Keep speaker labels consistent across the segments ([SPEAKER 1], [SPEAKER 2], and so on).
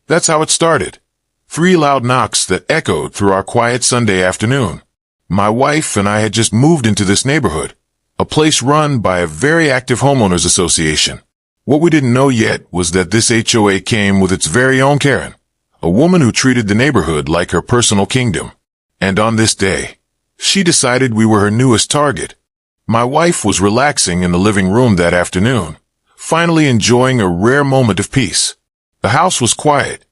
[SPEAKER 1] That's how it started. 3 loud knocks that echoed through our quiet Sunday afternoon. My wife and I had just moved into this neighborhood, a place run by a very active homeowners association. What we didn't know yet was that this HOA came with its very own Karen, a woman who treated the neighborhood like her personal kingdom. And on this day, she decided we were her newest target. My wife was relaxing in the living room that afternoon, finally enjoying a rare moment of peace. The house was quiet,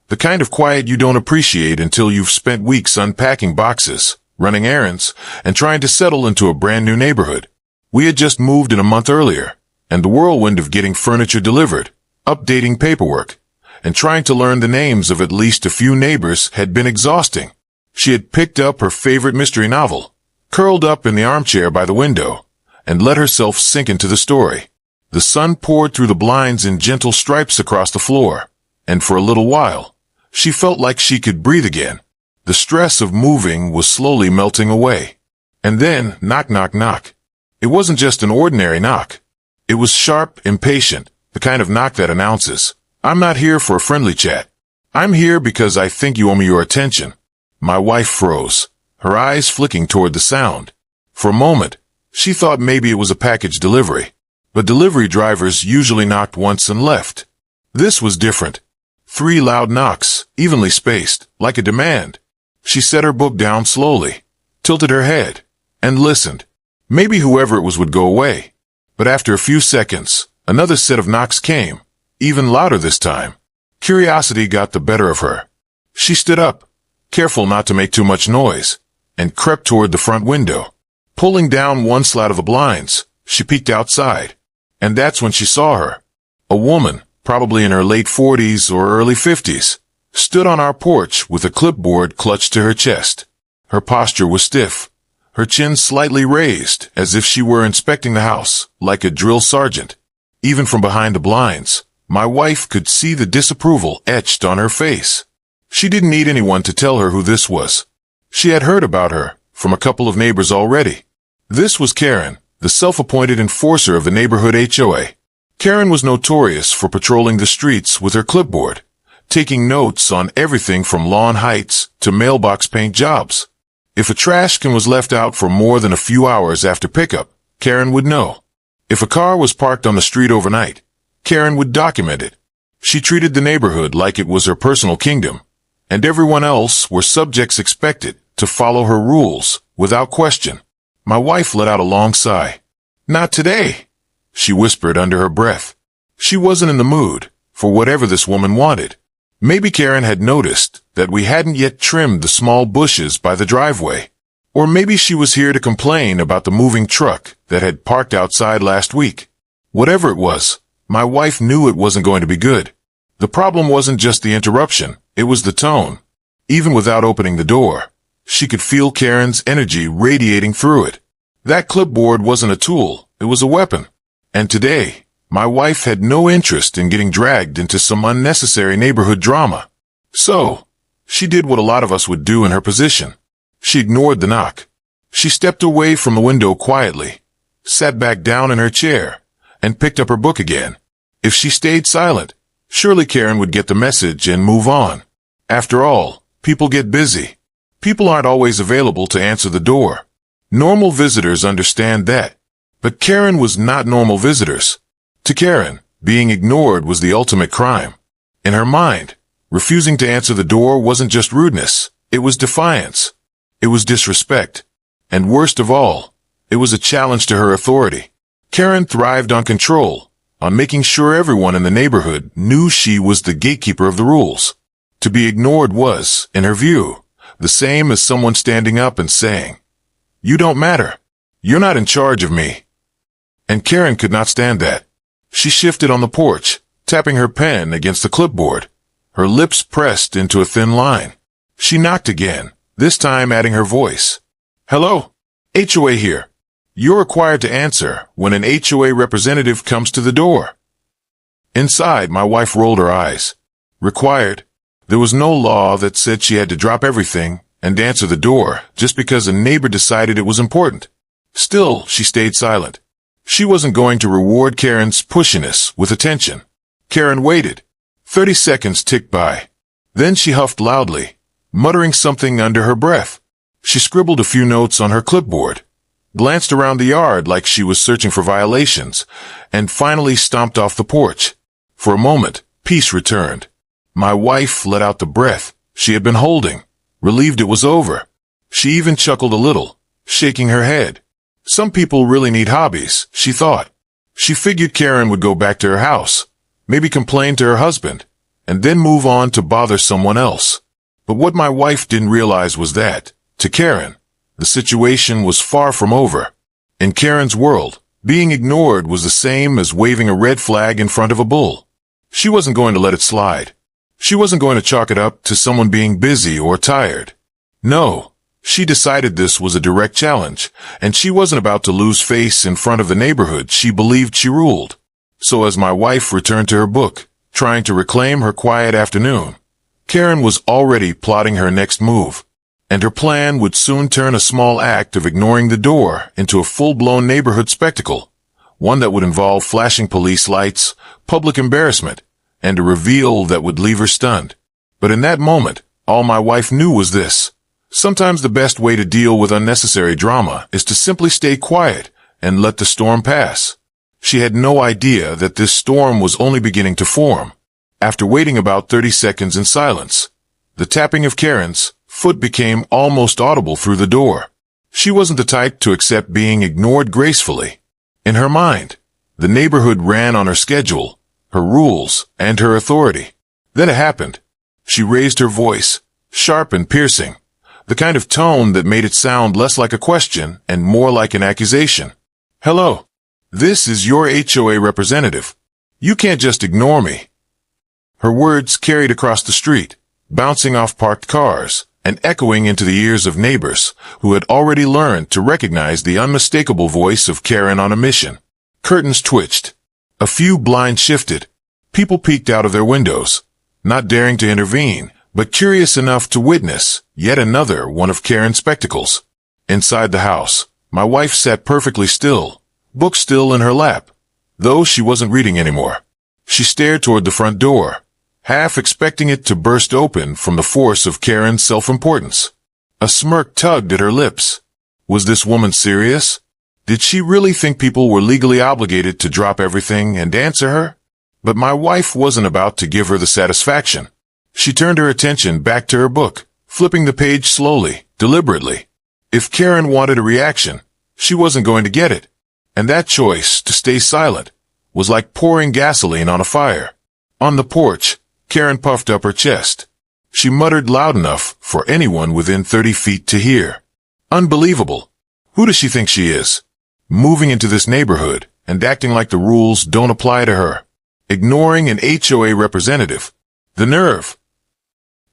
[SPEAKER 1] the kind of quiet you don't appreciate until you've spent weeks unpacking boxes, running errands, and trying to settle into a brand new neighborhood. We had just moved in a month earlier, and the whirlwind of getting furniture delivered, updating paperwork, and trying to learn the names of at least a few neighbors had been exhausting. She had picked up her favorite mystery novel, curled up in the armchair by the window, and let herself sink into the story. The sun poured through the blinds in gentle stripes across the floor, and for a little while, she felt like she could breathe again. The stress of moving was slowly melting away. And then, knock, knock, knock. It wasn't just an ordinary knock. It was sharp, impatient, the kind of knock that announces, "I'm not here for a friendly chat. I'm here because I think you owe me your attention." My wife froze, her eyes flicking toward the sound. For a moment, she thought maybe it was a package delivery. But delivery drivers usually knocked once and left. This was different. 3 loud knocks, evenly spaced, like a demand. She set her book down slowly, tilted her head, and listened. Maybe whoever it was would go away. But after a few seconds, another set of knocks came, even louder this time. Curiosity got the better of her. She stood up, careful not to make too much noise, and crept toward the front window. Pulling down one slat of the blinds, she peeked outside. And that's when she saw her. A woman, probably in her late 40s or early 50s, stood on our porch with a clipboard clutched to her chest. Her posture was stiff, her chin slightly raised as if she were inspecting the house, like a drill sergeant. Even from behind the blinds, my wife could see the disapproval etched on her face. She didn't need anyone to tell her who this was. She had heard about her from a couple of neighbors already. This was Karen, the self-appointed enforcer of the neighborhood HOA. Karen was notorious for patrolling the streets with her clipboard, taking notes on everything from lawn heights to mailbox paint jobs. If a trash can was left out for more than a few hours after pickup, Karen would know. If a car was parked on the street overnight, Karen would document it. She treated the neighborhood like it was her personal kingdom, and everyone else were subjects expected to follow her rules without question. My wife let out a long sigh. "Not today," she whispered under her breath. She wasn't in the mood for whatever this woman wanted. Maybe Karen had noticed that we hadn't yet trimmed the small bushes by the driveway. Or maybe she was here to complain about the moving truck that had parked outside last week. Whatever it was, my wife knew it wasn't going to be good. The problem wasn't just the interruption, it was the tone. Even without opening the door, she could feel Karen's energy radiating through it. That clipboard wasn't a tool, it was a weapon. And today, my wife had no interest in getting dragged into some unnecessary neighborhood drama. So, she did what a lot of us would do in her position. She ignored the knock. She stepped away from the window quietly, sat back down in her chair, and picked up her book again. If she stayed silent, surely Karen would get the message and move on. After all, people get busy. People aren't always available to answer the door. Normal visitors understand that. But Karen was not normal visitors. To Karen, being ignored was the ultimate crime. In her mind, refusing to answer the door wasn't just rudeness, it was defiance. It was disrespect. And worst of all, it was a challenge to her authority. Karen thrived on control, on making sure everyone in the neighborhood knew she was the gatekeeper of the rules. To be ignored was, in her view, the same as someone standing up and saying, "You don't matter. You're not in charge of me." And Karen could not stand that. She shifted on the porch, tapping her pen against the clipboard, her lips pressed into a thin line. She knocked again, this time adding her voice. "Hello? HOA here. You're required to answer when an HOA representative comes to the door." Inside, my wife rolled her eyes. Required? There was no law that said she had to drop everything and answer the door just because a neighbor decided it was important. Still, she stayed silent. She wasn't going to reward Karen's pushiness with attention. Karen waited. 30 seconds ticked by. Then she huffed loudly, muttering something under her breath. She scribbled a few notes on her clipboard, glanced around the yard like she was searching for violations, and finally stomped off the porch. For a moment, peace returned. My wife let out the breath she had been holding, relieved it was over. She even chuckled a little, shaking her head. Some people really need hobbies, she thought. She figured Karen would go back to her house, maybe complain to her husband, and then move on to bother someone else. But what my wife didn't realize was that, to Karen, the situation was far from over. In Karen's world, being ignored was the same as waving a red flag in front of a bull. She wasn't going to let it slide. She wasn't going to chalk it up to someone being busy or tired. No, she decided this was a direct challenge, and she wasn't about to lose face in front of the neighborhood she believed she ruled. So as my wife returned to her book, trying to reclaim her quiet afternoon, Karen was already plotting her next move. And her plan would soon turn a small act of ignoring the door into a full-blown neighborhood spectacle, one that would involve flashing police lights, public embarrassment, and a reveal that would leave her stunned. But in that moment, all my wife knew was this. Sometimes the best way to deal with unnecessary drama is to simply stay quiet and let the storm pass. She had no idea that this storm was only beginning to form. After waiting about 30 seconds in silence, the tapping of Karen's foot became almost audible through the door. She wasn't the type to accept being ignored gracefully. In her mind, the neighborhood ran on her schedule, her rules, and her authority. Then it happened. She raised her voice, sharp and piercing, the kind of tone that made it sound less like a question and more like an accusation. "Hello. This is your HOA representative. You can't just ignore me." Her words carried across the street, bouncing off parked cars, and echoing into the ears of neighbors who had already learned to recognize the unmistakable voice of Karen on a mission. Curtains twitched. A few blinds shifted. People peeked out of their windows, not daring to intervene, but curious enough to witness yet another one of Karen's spectacles. Inside the house, my wife sat perfectly still, book still in her lap, though she wasn't reading anymore. She stared toward the front door, half expecting it to burst open from the force of Karen's self-importance. A smirk tugged at her lips. Was this woman serious? Did she really think people were legally obligated to drop everything and answer her? But my wife wasn't about to give her the satisfaction. She turned her attention back to her book, flipping the page slowly, deliberately. If Karen wanted a reaction, she wasn't going to get it. And that choice, to stay silent, was like pouring gasoline on a fire. On the porch, Karen puffed up her chest. She muttered loud enough for anyone within 30 feet to hear. "Unbelievable. Who does she think she is? Moving into this neighborhood and acting like the rules don't apply to her. Ignoring an HOA representative. The nerve."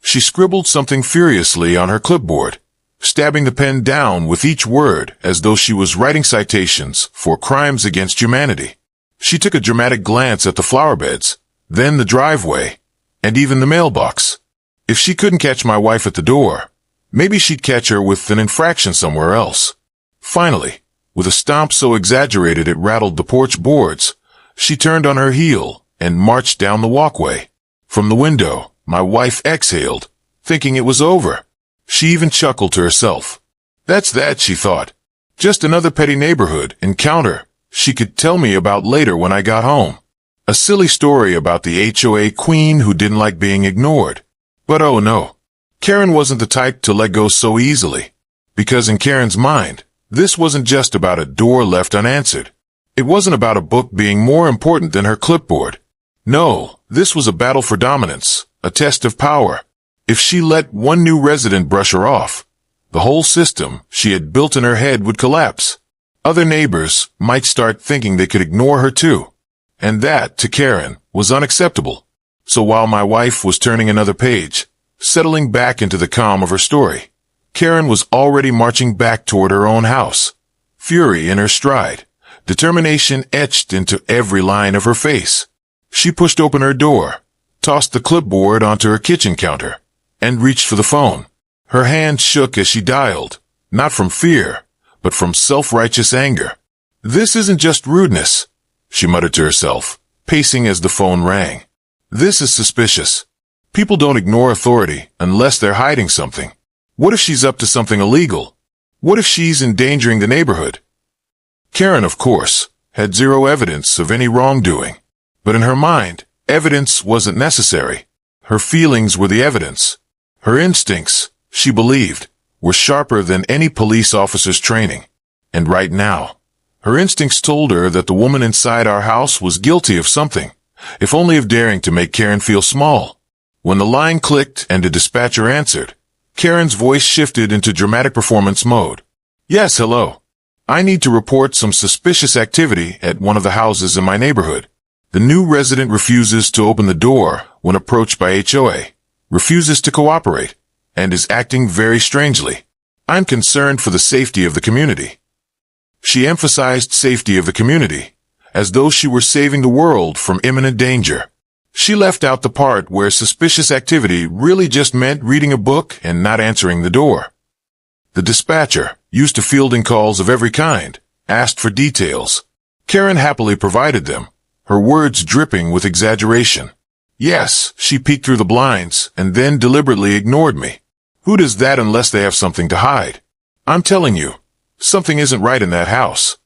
[SPEAKER 1] She scribbled something furiously on her clipboard, stabbing the pen down with each word as though she was writing citations for crimes against humanity. She took a dramatic glance at the flower beds, then the driveway, and even the mailbox. If she couldn't catch my wife at the door, maybe she'd catch her with an infraction somewhere else. Finally, with a stomp so exaggerated it rattled the porch boards, she turned on her heel and marched down the walkway. From the window, my wife exhaled, thinking it was over. She even chuckled to herself. That's that, she thought. Just another petty neighborhood encounter she could tell me about later when I got home. A silly story about the HOA queen who didn't like being ignored. But oh no, Karen wasn't the type to let go so easily. Because in Karen's mind, this wasn't just about a door left unanswered. It wasn't about a book being more important than her clipboard. No, this was a battle for dominance, a test of power. If she let one new resident brush her off, the whole system she had built in her head would collapse. Other neighbors might start thinking they could ignore her too. And that, to Karen, was unacceptable. So while my wife was turning another page, settling back into the calm of her story, Karen was already marching back toward her own house. Fury in her stride, determination etched into every line of her face. She pushed open her door, tossed the clipboard onto her kitchen counter, and reached for the phone. Her hand shook as she dialed, not from fear, but from self-righteous anger. This isn't just rudeness, she muttered to herself, pacing as the phone rang. This is suspicious. People don't ignore authority unless they're hiding something. What if she's up to something illegal? What if she's endangering the neighborhood? Karen, of course, had zero evidence of any wrongdoing. But in her mind, evidence wasn't necessary. Her feelings were the evidence. Her instincts, she believed, were sharper than any police officer's training. And right now, her instincts told her that the woman inside our house was guilty of something, if only of daring to make Karen feel small. When the line clicked and a dispatcher answered, Karen's voice shifted into dramatic performance mode. Yes, hello. I need to report some suspicious activity at one of the houses in my neighborhood. The new resident refuses to open the door when approached by HOA, refuses to cooperate, and is acting very strangely. I'm concerned for the safety of the community. She emphasized safety of the community, as though she were saving the world from imminent danger. She left out the part where suspicious activity really just meant reading a book and not answering the door. The dispatcher, used to fielding calls of every kind, asked for details. Karen happily provided them, her words dripping with exaggeration. Yes, she peeked through the blinds and then deliberately ignored me. Who does that unless they have something to hide? I'm telling you, something isn't right in that house.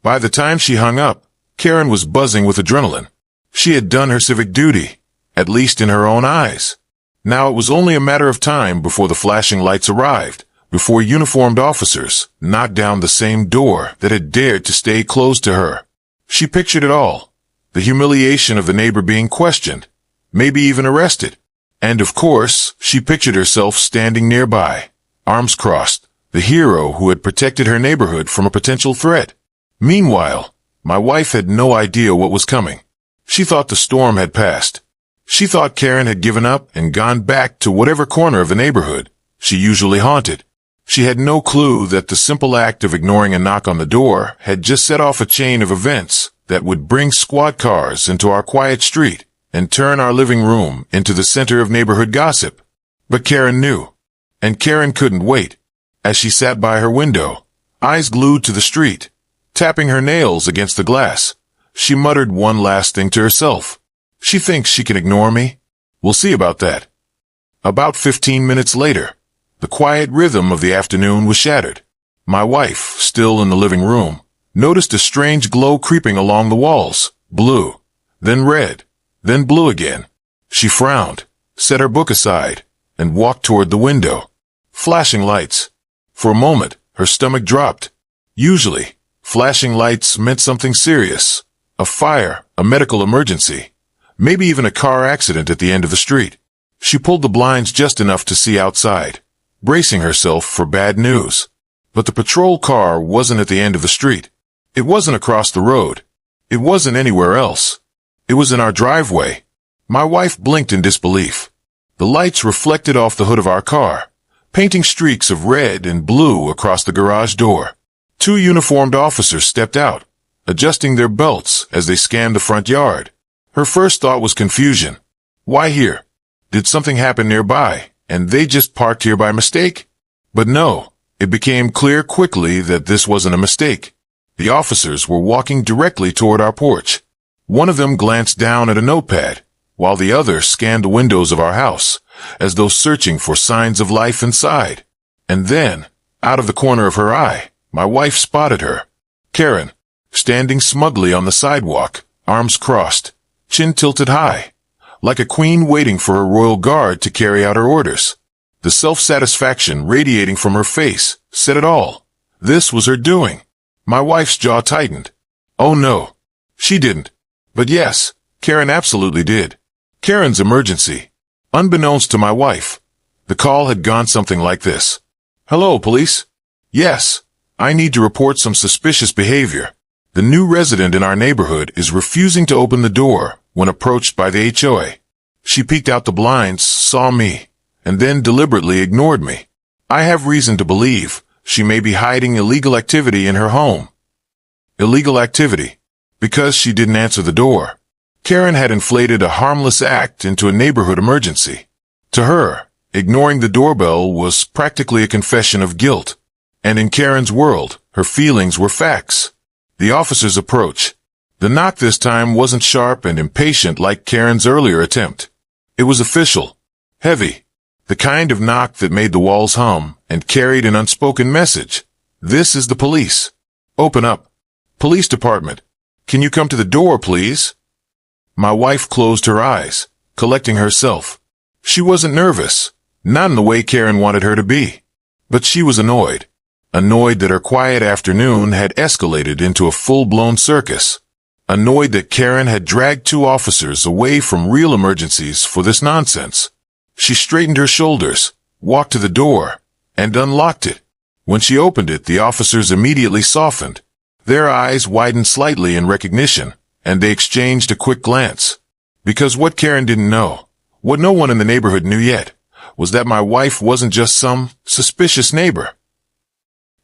[SPEAKER 1] By the time she hung up, Karen was buzzing with adrenaline. She had done her civic duty, at least in her own eyes. Now it was only a matter of time before the flashing lights arrived, before uniformed officers knocked down the same door that had dared to stay closed to her. She pictured it all. The humiliation of the neighbor being questioned, maybe even arrested. And of course, she pictured herself standing nearby, arms crossed, the hero who had protected her neighborhood from a potential threat. Meanwhile, my wife had no idea what was coming. She thought the storm had passed. She thought Karen had given up and gone back to whatever corner of the neighborhood she usually haunted. She had no clue that the simple act of ignoring a knock on the door had just set off a chain of events that would bring squad cars into our quiet street and turn our living room into the center of neighborhood gossip. But Karen knew, and Karen couldn't wait. As she sat by her window, eyes glued to the street, tapping her nails against the glass, she muttered one last thing to herself. She thinks she can ignore me? We'll see about that. About 15 minutes later, the quiet rhythm of the afternoon was shattered. My wife, still in the living room, noticed a strange glow creeping along the walls, blue, then red, then blue again. She frowned, set her book aside, and walked toward the window. Flashing lights. For a moment, her stomach dropped. Usually, flashing lights meant something serious. A fire, a medical emergency, maybe even a car accident at the end of the street. She pulled the blinds just enough to see outside, bracing herself for bad news. But the patrol car wasn't at the end of the street. It wasn't across the road. It wasn't anywhere else. It was in our driveway. My wife blinked in disbelief. The lights reflected off the hood of our car, painting streaks of red and blue across the garage door. Two uniformed officers stepped out, adjusting their belts as they scanned the front yard. Her first thought was confusion. Why here? Did something happen nearby, and they just parked here by mistake? But no, it became clear quickly that this wasn't a mistake. The officers were walking directly toward our porch. One of them glanced down at a notepad, while the other scanned the windows of our house, as though searching for signs of life inside. And then, out of the corner of her eye, my wife spotted her. Karen, standing smugly on the sidewalk, arms crossed, chin tilted high, like a queen waiting for her royal guard to carry out her orders. The self-satisfaction radiating from her face said it all. This was her doing. My wife's jaw tightened. Oh no, she didn't. But yes, Karen absolutely did. Karen's emergency. Unbeknownst to my wife, the call had gone something like this. Hello, police. Yes, I need to report some suspicious behavior. The new resident in our neighborhood is refusing to open the door when approached by the HOA. She peeked out the blinds, saw me, and then deliberately ignored me. I have reason to believe she may be hiding illegal activity in her home. Illegal activity, because she didn't answer the door. Karen had inflated a harmless act into a neighborhood emergency. To her, ignoring the doorbell was practically a confession of guilt. And in Karen's world, her feelings were facts. The officers approach. The knock this time wasn't sharp and impatient like Karen's earlier attempt. It was official, heavy, the kind of knock that made the walls hum and carried an unspoken message. This is the police. Open up. Police department. Can you come to the door, please? My wife closed her eyes, collecting herself. She wasn't nervous, not in the way Karen wanted her to be. But she was annoyed. Annoyed that her quiet afternoon had escalated into a full-blown circus. Annoyed that Karen had dragged 2 officers away from real emergencies for this nonsense. She straightened her shoulders, walked to the door, and unlocked it. When she opened it, the officers immediately softened. Their eyes widened slightly in recognition, and they exchanged a quick glance. Because what Karen didn't know, what no one in the neighborhood knew yet, was that my wife wasn't just some suspicious neighbor.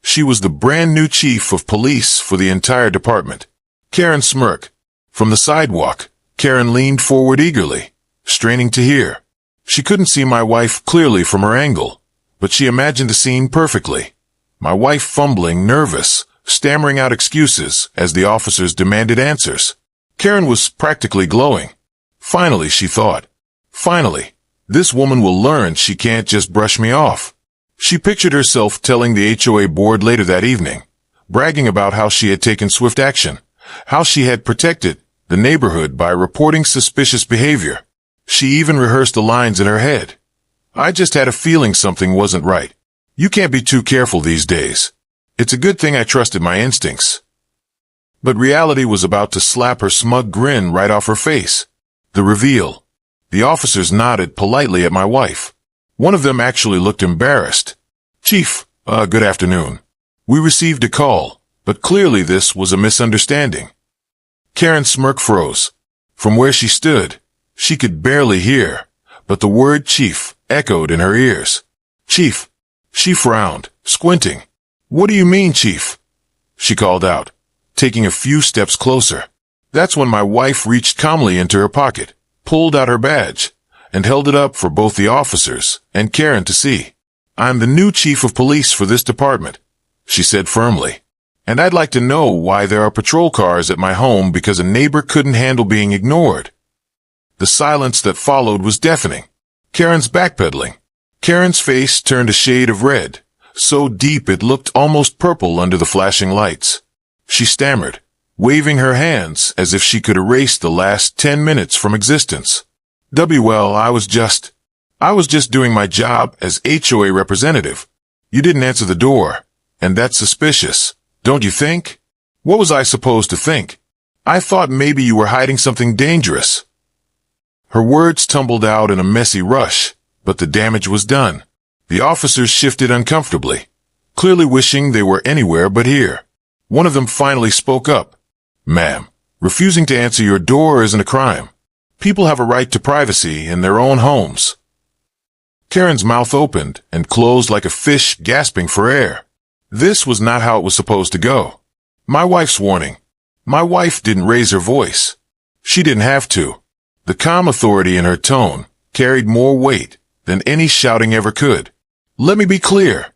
[SPEAKER 1] She was the brand new chief of police for the entire department. Karen smirked. From the sidewalk, Karen leaned forward eagerly, straining to hear. She couldn't see my wife clearly from her angle, but she imagined the scene perfectly. My wife fumbling, nervous, stammering out excuses as the officers demanded answers. Karen was practically glowing. Finally, she thought. Finally, this woman will learn she can't just brush me off. She pictured herself telling the HOA board later that evening, bragging about how she had taken swift action, how she had protected the neighborhood by reporting suspicious behavior. She even rehearsed the lines in her head. I just had a feeling something wasn't right. You can't be too careful these days. It's a good thing I trusted my instincts. But reality was about to slap her smug grin right off her face. The reveal. The officers nodded politely at my wife. One of them actually looked embarrassed. Chief, good afternoon. We received a call, but clearly this was a misunderstanding. Karen's smirk froze. From where she stood, she could barely hear, but the word chief echoed in her ears. Chief. She frowned, squinting. What do you mean, Chief? She called out, taking a few steps closer. That's when my wife reached calmly into her pocket, pulled out her badge, and held it up for both the officers and Karen to see. I'm the new chief of police for this department, she said firmly. And I'd like to know why there are patrol cars at my home because a neighbor couldn't handle being ignored. The silence that followed was deafening. Karen's backpedaling. Karen's face turned a shade of red, so deep it looked almost purple under the flashing lights. She stammered, waving her hands as if she could erase the last 10 minutes from existence. Well, I was just doing my job as HOA representative. You didn't answer the door, and that's suspicious, don't you think? What was I supposed to think? I thought maybe you were hiding something dangerous. Her words tumbled out in a messy rush, but the damage was done. The officers shifted uncomfortably, clearly wishing they were anywhere but here. One of them finally spoke up. Ma'am, refusing to answer your door isn't a crime. People have a right to privacy in their own homes. Karen's mouth opened and closed like a fish gasping for air. This was not how it was supposed to go. My wife's warning. My wife didn't raise her voice. She didn't have to. The calm authority in her tone carried more weight than any shouting ever could. Let me be clear,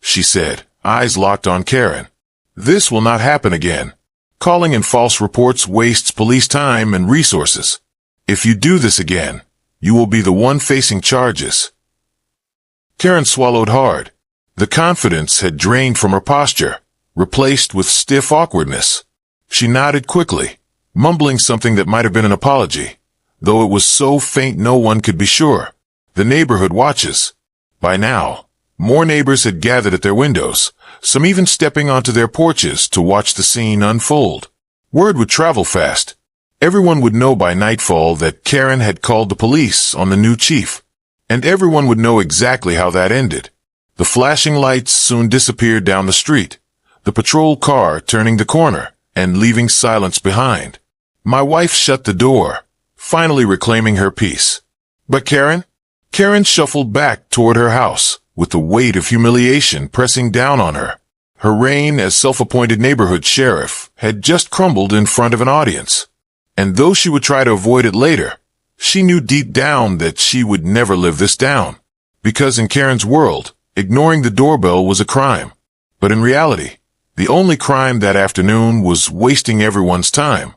[SPEAKER 1] she said, eyes locked on Karen. This will not happen again. Calling in false reports wastes police time and resources. If you do this again, you will be the one facing charges. Karen swallowed hard. The confidence had drained from her posture, replaced with stiff awkwardness. She nodded quickly, mumbling something that might have been an apology, though it was so faint no one could be sure. The neighborhood watches. By now, more neighbors had gathered at their windows, some even stepping onto their porches to watch the scene unfold. Word would travel fast. Everyone would know by nightfall that Karen had called the police on the new chief, and everyone would know exactly how that ended. The flashing lights soon disappeared down the street, the patrol car turning the corner and leaving silence behind. My wife shut the door, finally reclaiming her peace. But Karen shuffled back toward her house, with the weight of humiliation pressing down on her. Her reign as self-appointed neighborhood sheriff had just crumbled in front of an audience. And though she would try to avoid it later, she knew deep down that she would never live this down. Because in Karen's world, ignoring the doorbell was a crime. But in reality, the only crime that afternoon was wasting everyone's time.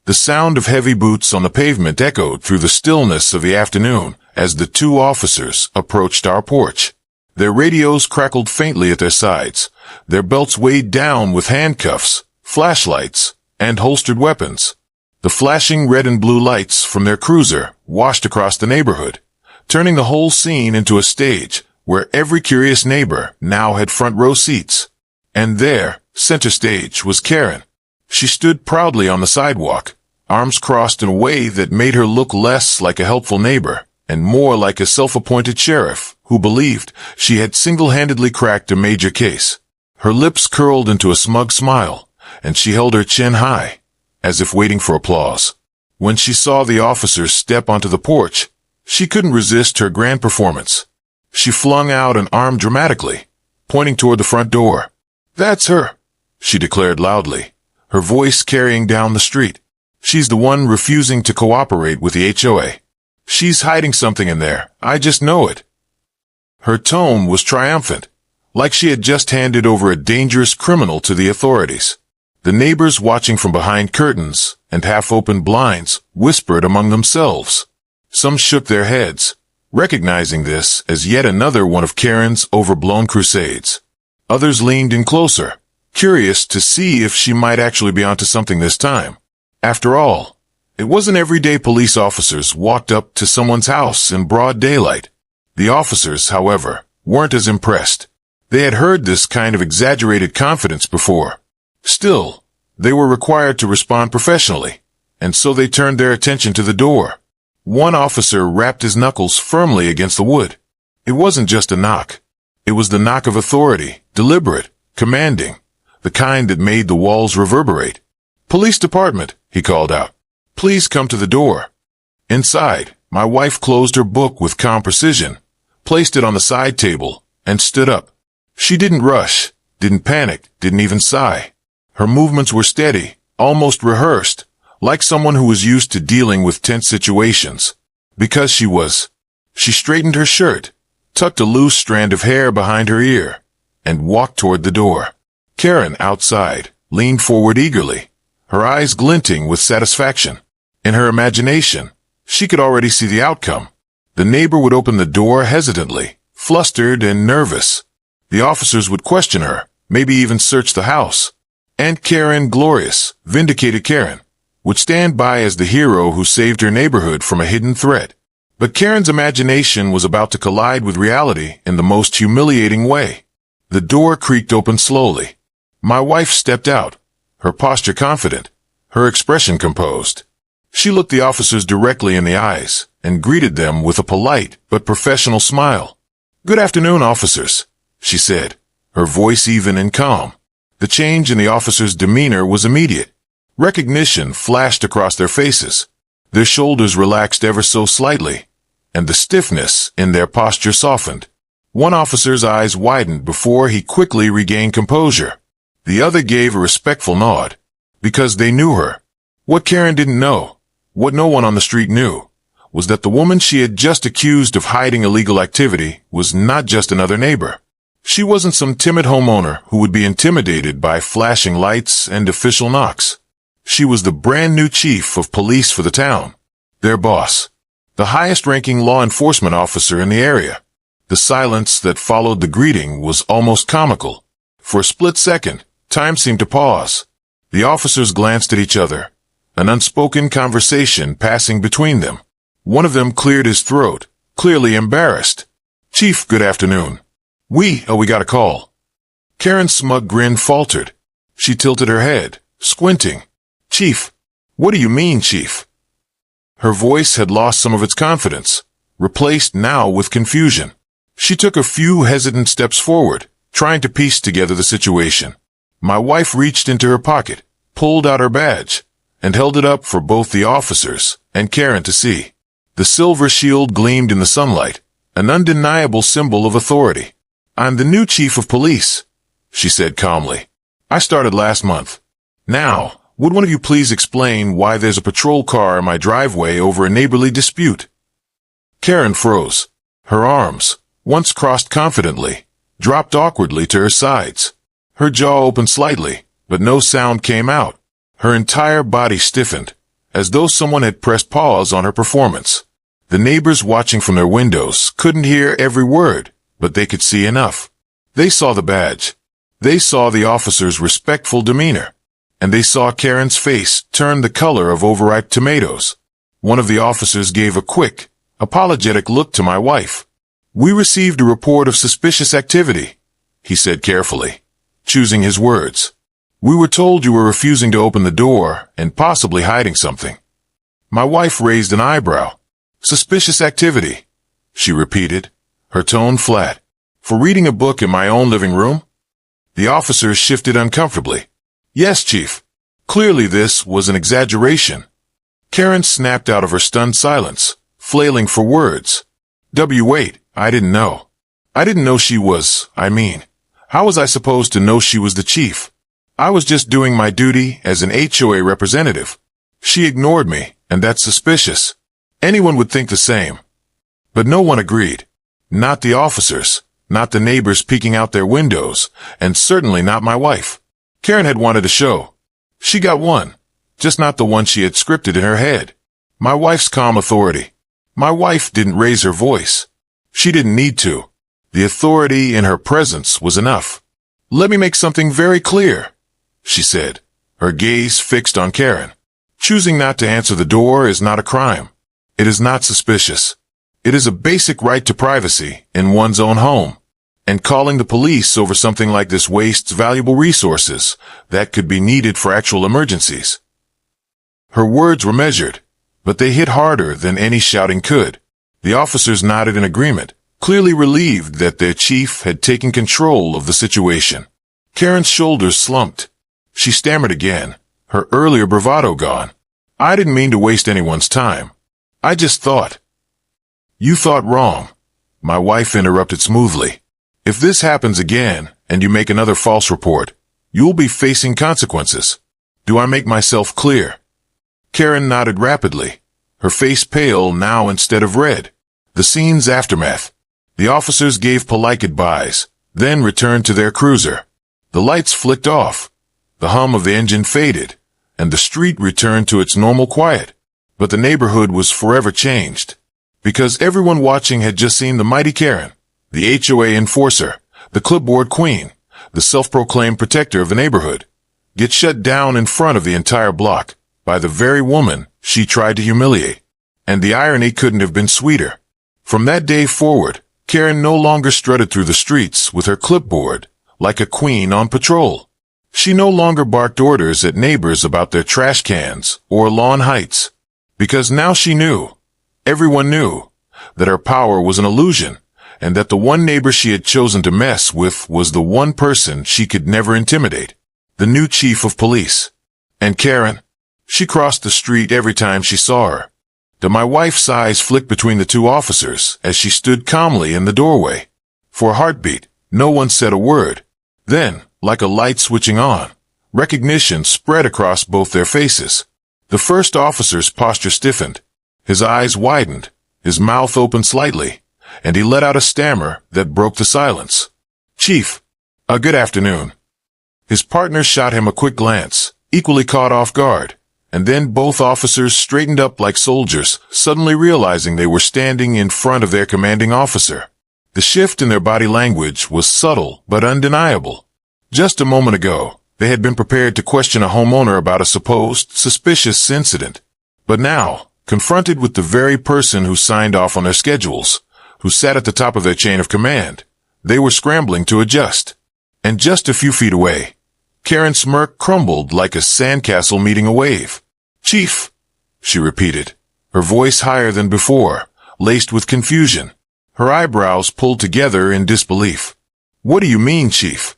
[SPEAKER 1] The sound of heavy boots on the pavement echoed through the stillness of the afternoon as the two officers approached our porch. Their radios crackled faintly at their sides, their belts weighed down with handcuffs, flashlights, and holstered weapons. The flashing red and blue lights from their cruiser washed across the neighborhood, turning the whole scene into a stage where every curious neighbor now had front row seats. And there, center stage, was Karen. She stood proudly on the sidewalk, arms crossed in a way that made her look less like a helpful neighbor and more like a self-appointed sheriff who believed she had single-handedly cracked a major case. Her lips curled into a smug smile, and she held her chin high, as if waiting for applause. When she saw the officers step onto the porch, she couldn't resist her grand performance. She flung out an arm dramatically, pointing toward the front door. "That's her," she declared loudly, her voice carrying down the street. "She's the one refusing to cooperate with the HOA. She's hiding something in there. I just know it." Her tone was triumphant, like she had just handed over a dangerous criminal to the authorities. The neighbors watching from behind curtains and half-open blinds whispered among themselves. Some shook their heads, recognizing this as yet another one of Karen's overblown crusades. Others leaned in closer, curious to see if she might actually be onto something this time. After all, it wasn't every day police officers walked up to someone's house in broad daylight. The officers, however, weren't as impressed. They had heard this kind of exaggerated confidence before. Still, they were required to respond professionally, and so they turned their attention to the door. One officer rapped his knuckles firmly against the wood. It wasn't just a knock. It was the knock of authority, deliberate, commanding, the kind that made the walls reverberate. "Police department," he called out. "Please come to the door." Inside, my wife closed her book with calm precision, placed it on the side table, and stood up. She didn't rush, didn't panic, didn't even sigh. Her movements were steady, almost rehearsed, like someone who was used to dealing with tense situations. Because she was. She straightened her shirt, tucked a loose strand of hair behind her ear, and walked toward the door. Karen, outside, leaned forward eagerly, her eyes glinting with satisfaction. In her imagination, she could already see the outcome. The neighbor would open the door hesitantly, flustered and nervous. The officers would question her, maybe even search the house. And Karen, glorious, vindicated Karen, would stand by as the hero who saved her neighborhood from a hidden threat. But Karen's imagination was about to collide with reality in the most humiliating way. The door creaked open slowly. My wife stepped out, her posture confident, her expression composed. She looked the officers directly in the eyes and greeted them with a polite but professional smile. "Good afternoon, officers," she said, her voice even and calm. The change in the officers' demeanor was immediate. Recognition flashed across their faces. Their shoulders relaxed ever so slightly, and the stiffness in their posture softened. One officer's eyes widened before he quickly regained composure. The other gave a respectful nod, because they knew her. What Karen didn't know, what no one on the street knew, was that the woman she had just accused of hiding illegal activity was not just another neighbor. She wasn't some timid homeowner who would be intimidated by flashing lights and official knocks. She was the brand new chief of police for the town, their boss, the highest-ranking law enforcement officer in the area. The silence that followed the greeting was almost comical. For a split second, time seemed to pause. The officers glanced at each other, an unspoken conversation passing between them. One of them cleared his throat, clearly embarrassed. "Chief, good afternoon. We got a call." Karen's smug grin faltered. She tilted her head, squinting. "Chief? What do you mean, Chief?" Her voice had lost some of its confidence, replaced now with confusion. She took a few hesitant steps forward, trying to piece together the situation. My wife reached into her pocket, pulled out her badge, and held it up for both the officers and Karen to see. The silver shield gleamed in the sunlight, an undeniable symbol of authority. "I'm the new chief of police," she said calmly. "I started last month. Now, would one of you please explain why there's a patrol car in my driveway over a neighborly dispute?" Karen froze. Her arms, once crossed confidently, dropped awkwardly to her sides. Her jaw opened slightly, but no sound came out. Her entire body stiffened, as though someone had pressed pause on her performance. The neighbors watching from their windows couldn't hear every word, but they could see enough. They saw the badge. They saw the officer's respectful demeanor. And they saw Karen's face turn the color of overripe tomatoes. One of the officers gave a quick, apologetic look to my wife. "We received a report of suspicious activity," he said carefully, choosing his words. "We were told you were refusing to open the door and possibly hiding something." My wife raised an eyebrow. "Suspicious activity," she repeated, her tone flat. "For reading a book in my own living room?" The officer shifted uncomfortably. "Yes, Chief. Clearly this was an exaggeration." Karen snapped out of her stunned silence, flailing for words. Wait, I didn't know. I didn't know she was, how was I supposed to know she was the chief? I was just doing my duty as an HOA representative. She ignored me, and that's suspicious. Anyone would think the same. But no one agreed. Not the officers, not the neighbors peeking out their windows, and certainly not my wife. Karen had wanted a show. She got one, just not the one she had scripted in her head. My wife's calm authority. My wife didn't raise her voice. She didn't need to. The authority in her presence was enough. "Let me make something very clear," she said, her gaze fixed on Karen. "Choosing not to answer the door is not a crime. It is not suspicious. It is a basic right to privacy in one's own home. And calling the police over something like this wastes valuable resources that could be needed for actual emergencies." Her words were measured, but they hit harder than any shouting could. The officers nodded in agreement, clearly relieved that their chief had taken control of the situation. Karen's shoulders slumped. She stammered again, her earlier bravado gone. "I didn't mean to waste anyone's time. I just thought." "You thought wrong," my wife interrupted smoothly. "If this happens again, and you make another false report, you'll be facing consequences. Do I make myself clear?" Karen nodded rapidly, her face pale now instead of red. The scene's aftermath. The officers gave polite goodbyes, then returned to their cruiser. The lights flicked off. The hum of the engine faded, and the street returned to its normal quiet. But the neighborhood was forever changed. Because everyone watching had just seen the mighty Karen, the HOA enforcer, the clipboard queen, the self-proclaimed protector of the neighborhood, get shut down in front of the entire block by the very woman she tried to humiliate. And the irony couldn't have been sweeter. From that day forward, Karen no longer strutted through the streets with her clipboard like a queen on patrol. She no longer barked orders at neighbors about their trash cans or lawn heights. Because now she knew, everyone knew, that her power was an illusion, and that the one neighbor she had chosen to mess with was the one person she could never intimidate, the new chief of police. And Karen, she crossed the street every time she saw her. My wife's eyes flicked between the two officers as she stood calmly in the doorway. For a heartbeat, no one said a word. Then, like a light switching on, recognition spread across both their faces. The first officer's posture stiffened. His eyes widened, his mouth opened slightly, and he let out a stammer that broke the silence. "Chief, good afternoon." His partner shot him a quick glance, equally caught off guard. And then both officers straightened up like soldiers, suddenly realizing they were standing in front of their commanding officer. The shift in their body language was subtle but undeniable. Just a moment ago, they had been prepared to question a homeowner about a supposed suspicious incident. But now, confronted with the very person who signed off on their schedules, who sat at the top of their chain of command, they were scrambling to adjust. And just a few feet away, Karen's smirk crumbled like a sandcastle meeting a wave. "Chief," she repeated, her voice higher than before, laced with confusion. Her eyebrows pulled together in disbelief. "What do you mean, Chief?"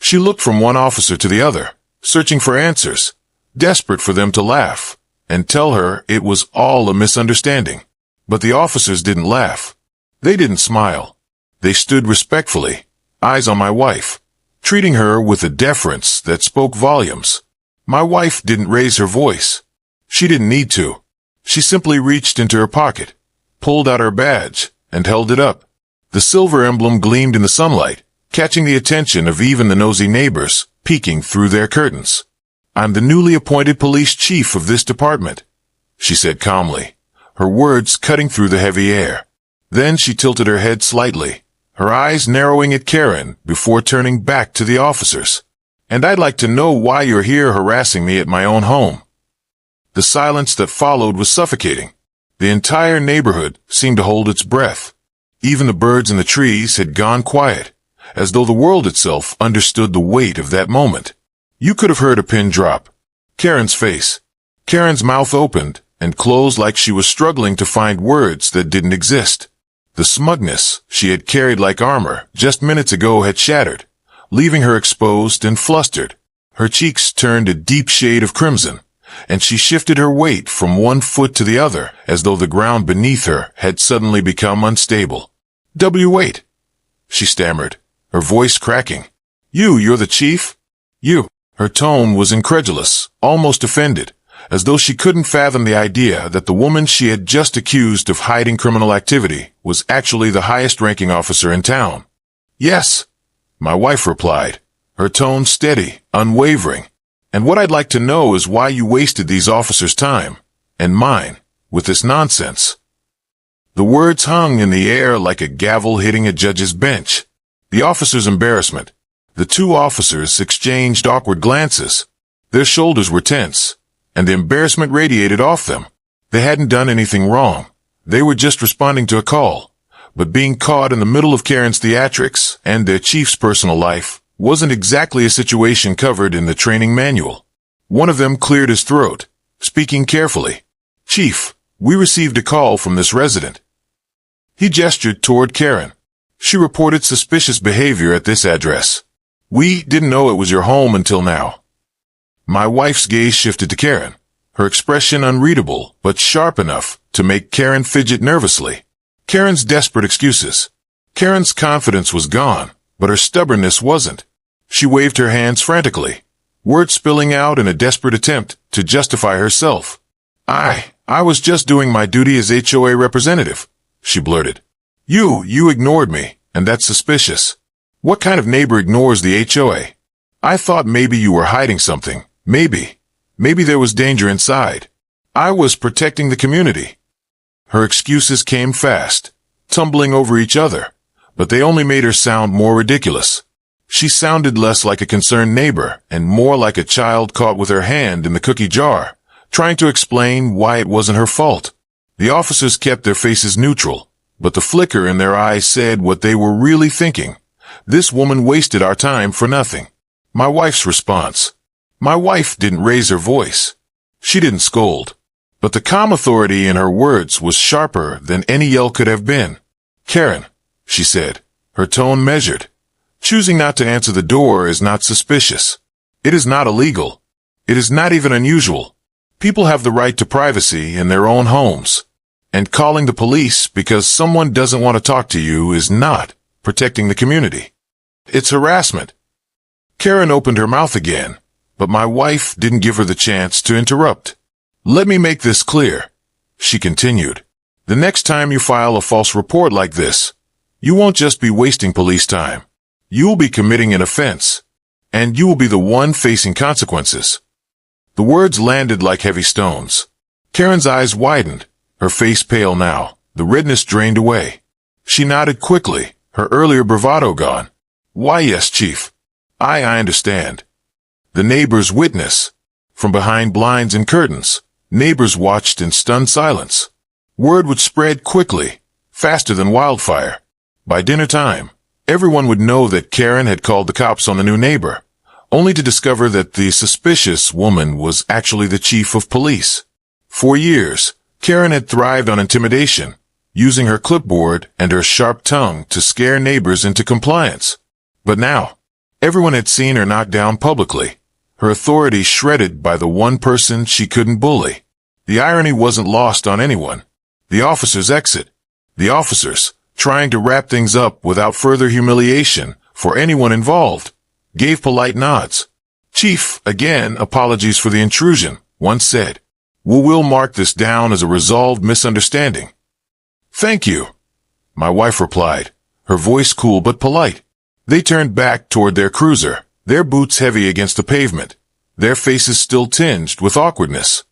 [SPEAKER 1] She looked from one officer to the other, searching for answers, desperate for them to laugh and tell her it was all a misunderstanding. But the officers didn't laugh. They didn't smile. They stood respectfully, eyes on my wife, treating her with a deference that spoke volumes. My wife didn't raise her voice. She didn't need to. She simply reached into her pocket, pulled out her badge, and held it up. The silver emblem gleamed in the sunlight, catching the attention of even the nosy neighbors peeking through their curtains. "I'm the newly appointed police chief of this department," she said calmly, her words cutting through the heavy air. Then she tilted her head slightly, her eyes narrowing at Karen before turning back to the officers. "And I'd like to know why you're here harassing me at my own home." The silence that followed was suffocating. The entire neighborhood seemed to hold its breath. Even the birds in the trees had gone quiet, as though the world itself understood the weight of that moment. You could have heard a pin drop. Karen's face. Karen's mouth opened and closed like she was struggling to find words that didn't exist. The smugness she had carried like armor just minutes ago had shattered, leaving her exposed and flustered. Her cheeks turned a deep shade of crimson, and she shifted her weight from one foot to the other as though the ground beneath her had suddenly become unstable. "Wait," she stammered, her voice cracking. You're the chief? You." Her tone was incredulous, almost offended, as though she couldn't fathom the idea that the woman she had just accused of hiding criminal activity was actually the highest-ranking officer in town. "Yes," my wife replied, her tone steady, unwavering. "And what I'd like to know is why you wasted these officers' time, and mine, with this nonsense." The words hung in the air like a gavel hitting a judge's bench. The officers' embarrassment. The two officers exchanged awkward glances. Their shoulders were tense, and the embarrassment radiated off them. They hadn't done anything wrong. They were just responding to a call. But being caught in the middle of Karen's theatrics and their chief's personal life wasn't exactly a situation covered in the training manual. One of them cleared his throat, speaking carefully. "Chief, we received a call from this resident." He gestured toward Karen. "She reported suspicious behavior at this address. We didn't know it was your home until now." My wife's gaze shifted to Karen, her expression unreadable but sharp enough to make Karen fidget nervously. Karen's desperate excuses. Karen's confidence was gone, but her stubbornness wasn't. She waved her hands frantically, words spilling out in a desperate attempt to justify herself. I was just doing my duty as HOA representative," she blurted. You ignored me, and that's suspicious. What kind of neighbor ignores the HOA? I thought maybe you were hiding something. Maybe there was danger inside. I was protecting the community." Her excuses came fast, tumbling over each other, but they only made her sound more ridiculous. She sounded less like a concerned neighbor and more like a child caught with her hand in the cookie jar, trying to explain why it wasn't her fault. The officers kept their faces neutral, but the flicker in their eyes said what they were really thinking. This woman wasted our time for nothing. My wife's response. My wife didn't raise her voice. She didn't scold. But the calm authority in her words was sharper than any yell could have been. "Karen," she said, her tone measured. "Choosing not to answer the door is not suspicious. It is not illegal. It is not even unusual. People have the right to privacy in their own homes. And calling the police because someone doesn't want to talk to you is not protecting the community. It's harassment." Karen opened her mouth again, but my wife didn't give her the chance to interrupt. "Let me make this clear," she continued. "The next time you file a false report like this, you won't just be wasting police time. You will be committing an offense, and you will be the one facing consequences." The words landed like heavy stones. Karen's eyes widened, her face pale now, the redness drained away. She nodded quickly, her earlier bravado gone. "Why, yes, Chief. I understand." The neighbors' witness. From behind blinds and curtains, neighbors watched in stunned silence. Word would spread quickly, faster than wildfire. By dinner time, everyone would know that Karen had called the cops on the new neighbor, only to discover that the suspicious woman was actually the chief of police. For years, Karen had thrived on intimidation, using her clipboard and her sharp tongue to scare neighbors into compliance. But now, everyone had seen her knocked down publicly, her authority shredded by the one person she couldn't bully. The irony wasn't lost on anyone. The officers' exit. The officers, trying to wrap things up without further humiliation for anyone involved, gave polite nods. "Chief, again, apologies for the intrusion," one said. We'll mark this down as a resolved misunderstanding." "Thank you," my wife replied, her voice cool but polite. They turned back toward their cruiser, their boots heavy against the pavement, their faces still tinged with awkwardness.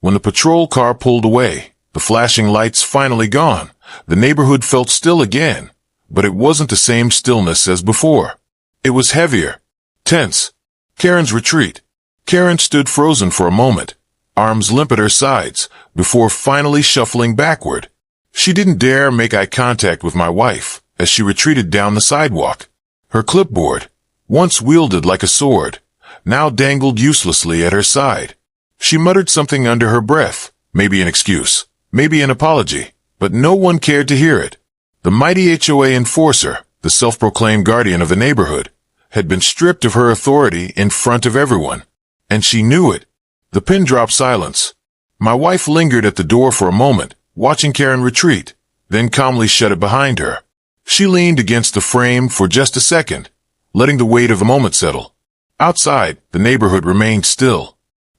[SPEAKER 1] When the patrol car pulled away, the flashing lights finally gone, the neighborhood felt still again, but it wasn't the same stillness as before. It was heavier, tense. Karen's retreat. Karen stood frozen for a moment, arms limp at her sides, before finally shuffling backward. She didn't dare make eye contact with my wife as she retreated down the sidewalk. Her clipboard, once wielded like a sword, now dangled uselessly at her side. She muttered something under her breath, maybe an excuse, maybe an apology, but no one cared to hear it. The mighty HOA enforcer, the self-proclaimed guardian of the neighborhood, had been stripped of her authority in front of everyone. And she knew it. The pin dropped silence. My wife lingered at the door for a moment, watching Karen retreat, then calmly shut it behind her. She leaned against the frame for just a second, letting the weight of the moment settle. Outside, the neighborhood remained still.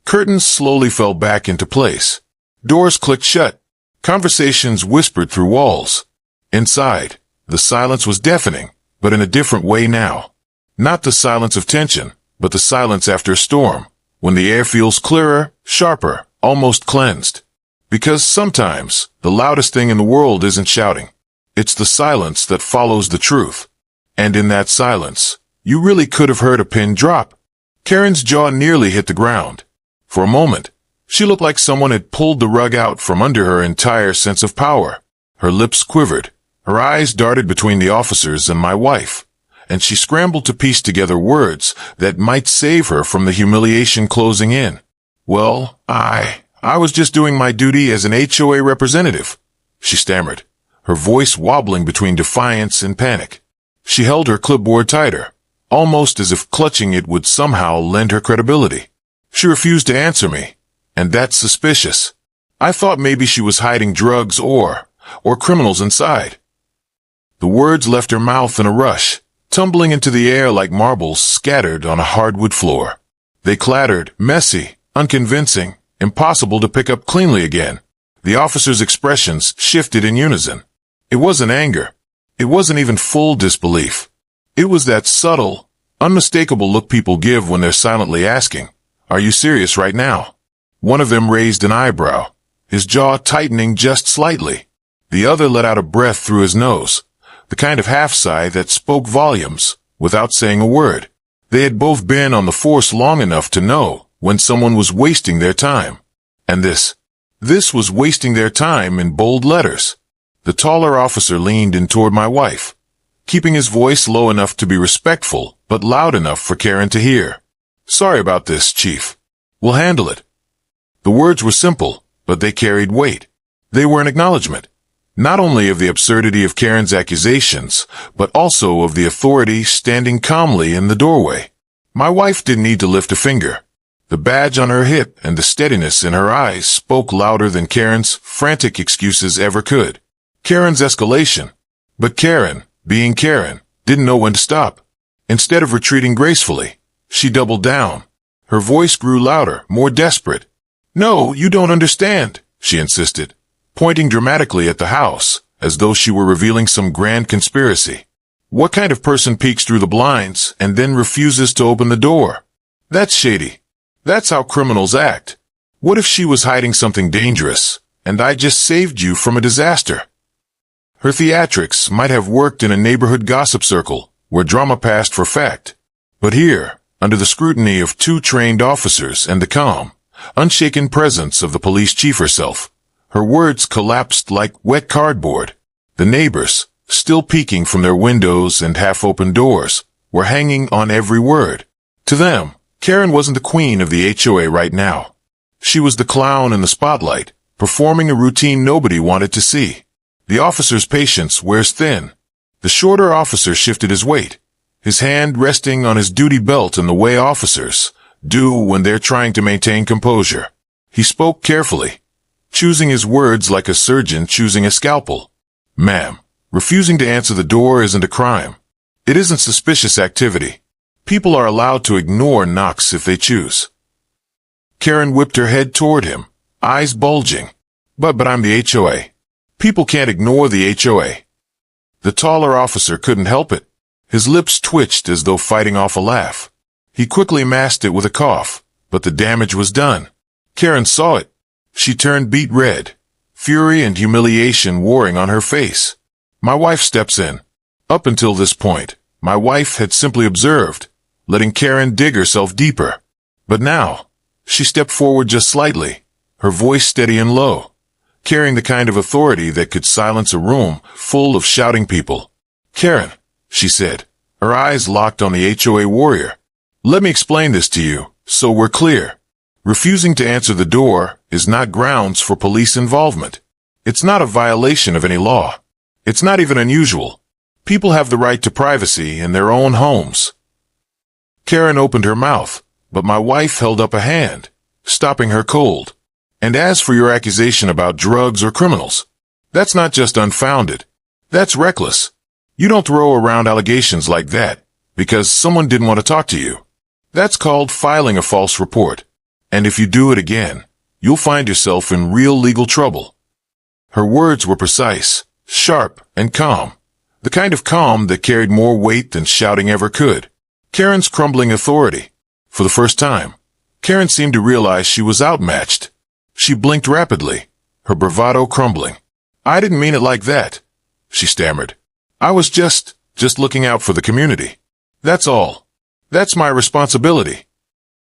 [SPEAKER 1] Curtains slowly fell back into place. Doors clicked shut. Conversations whispered through walls. Inside, the silence was deafening, but in a different way now. Not the silence of tension, but the silence after a storm, when the air feels clearer, sharper, almost cleansed. Because sometimes, the loudest thing in the world isn't shouting. It's the silence that follows the truth. And in that silence, you really could have heard a pin drop. Karen's jaw nearly hit the ground. For a moment, she looked like someone had pulled the rug out from under her entire sense of power. Her lips quivered. Her eyes darted between the officers and my wife, and she scrambled to piece together words that might save her from the humiliation closing in. Well, I was just doing my duty as an HOA representative, she stammered, her voice wobbling between defiance and panic. She held her clipboard tighter, almost as if clutching it would somehow lend her credibility. She refused to answer me, and that's suspicious. I thought maybe she was hiding drugs or criminals inside. The words left her mouth in a rush, tumbling into the air like marbles scattered on a hardwood floor. They clattered, messy, unconvincing, impossible to pick up cleanly again. The officers' expressions shifted in unison. It wasn't anger. It wasn't even full disbelief. It was that subtle, unmistakable look people give when they're silently asking, "Are you serious right now?" One of them raised an eyebrow, his jaw tightening just slightly. The other let out a breath through his nose, the kind of half-sigh that spoke volumes, without saying a word. They had both been on the force long enough to know when someone was wasting their time. And this was wasting their time in bold letters. The taller officer leaned in toward my wife, keeping his voice low enough to be respectful, but loud enough for Karen to hear. "Sorry about this, Chief. We'll handle it." The words were simple, but they carried weight. They were an acknowledgement, not only of the absurdity of Karen's accusations, but also of the authority standing calmly in the doorway. My wife didn't need to lift a finger. The badge on her hip and the steadiness in her eyes spoke louder than Karen's frantic excuses ever could. Karen's escalation. But Karen, being Karen, didn't know when to stop. Instead of retreating gracefully, she doubled down. Her voice grew louder, more desperate. "No, you don't understand," she insisted, pointing dramatically at the house, as though she were revealing some grand conspiracy. "What kind of person peeks through the blinds and then refuses to open the door? That's shady. That's how criminals act. What if she was hiding something dangerous, and I just saved you from a disaster?" Her theatrics might have worked in a neighborhood gossip circle, where drama passed for fact. But here, under the scrutiny of two trained officers and the calm, unshaken presence of the police chief herself, her words collapsed like wet cardboard. The neighbors, still peeking from their windows and half-open doors, were hanging on every word. To them, Karen wasn't the queen of the HOA right now. She was the clown in the spotlight, performing a routine nobody wanted to see. The officer's patience wears thin. The shorter officer shifted his weight, his hand resting on his duty belt in the way officers do when they're trying to maintain composure. He spoke carefully, choosing his words like a surgeon choosing a scalpel. "Ma'am, refusing to answer the door isn't a crime. It isn't suspicious activity. People are allowed to ignore knocks if they choose." Karen whipped her head toward him, eyes bulging. But I'm the HOA. People can't ignore the HOA. The taller officer couldn't help it. His lips twitched as though fighting off a laugh. He quickly masked it with a cough, but the damage was done. Karen saw it. She turned beet red, fury and humiliation warring on her face. My wife steps in. Up until this point, my wife had simply observed, letting Karen dig herself deeper. But now, she stepped forward just slightly, her voice steady and low, carrying the kind of authority that could silence a room full of shouting people. "Karen," she said, her eyes locked on the HOA warrior. "Let me explain this to you, so we're clear. Refusing to answer the door is not grounds for police involvement. It's not a violation of any law. It's not even unusual. People have the right to privacy in their own homes." Karen opened her mouth, but my wife held up a hand, stopping her cold. "And as for your accusation about drugs or criminals, that's not just unfounded. That's reckless. You don't throw around allegations like that because someone didn't want to talk to you. That's called filing a false report. And if you do it again, you'll find yourself in real legal trouble." Her words were precise, sharp, and calm. The kind of calm that carried more weight than shouting ever could. Karen's crumbling authority. For the first time, Karen seemed to realize she was outmatched. She blinked rapidly, her bravado crumbling. "I didn't mean it like that," she stammered. "I was just looking out for the community. That's all. That's my responsibility."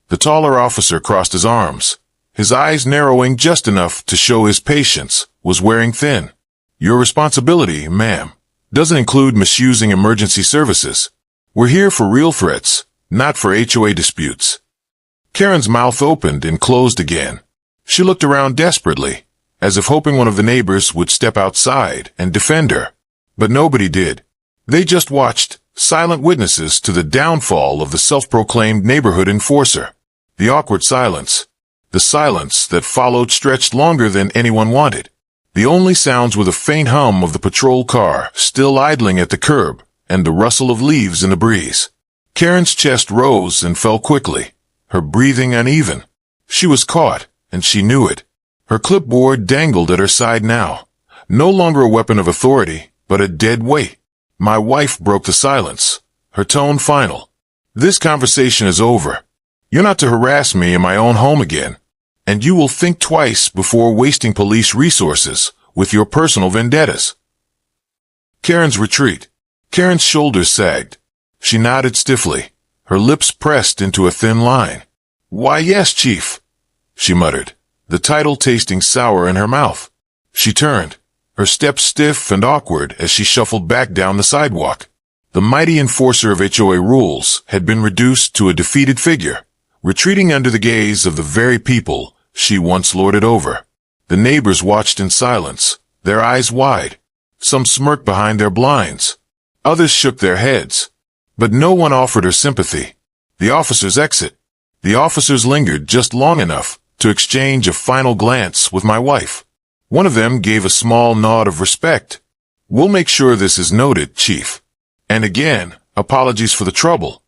[SPEAKER 1] The taller officer crossed his arms, his eyes narrowing just enough to show his patience was wearing thin. "Your responsibility, ma'am, doesn't include misusing emergency services. We're here for real threats, not for HOA disputes." Karen's mouth opened and closed again. She looked around desperately, as if hoping one of the neighbors would step outside and defend her. But nobody did. They just watched, silent witnesses to the downfall of the self-proclaimed neighborhood enforcer. The awkward silence. The silence that followed stretched longer than anyone wanted. The only sounds were the faint hum of the patrol car still idling at the curb and the rustle of leaves in the breeze. Karen's chest rose and fell quickly, her breathing uneven. She was caught, and she knew it. Her clipboard dangled at her side now, no longer a weapon of authority, but a dead weight. My wife broke the silence, her tone final. "This conversation is over. You're not to harass me in my own home again, and you will think twice before wasting police resources with your personal vendettas." Karen's retreat. Karen's shoulders sagged. She nodded stiffly, her lips pressed into a thin line. "Why, yes, Chief," she muttered, the title tasting sour in her mouth. She turned, her steps stiff and awkward as she shuffled back down the sidewalk. The mighty enforcer of HOA rules had been reduced to a defeated figure, retreating under the gaze of the very people she once lorded over. The neighbors watched in silence, their eyes wide. Some smirked behind their blinds. Others shook their heads. But no one offered her sympathy. The officers exit. The officers lingered just long enough to exchange a final glance with my wife. One of them gave a small nod of respect. "We'll make sure this is noted, Chief. And again, apologies for the trouble."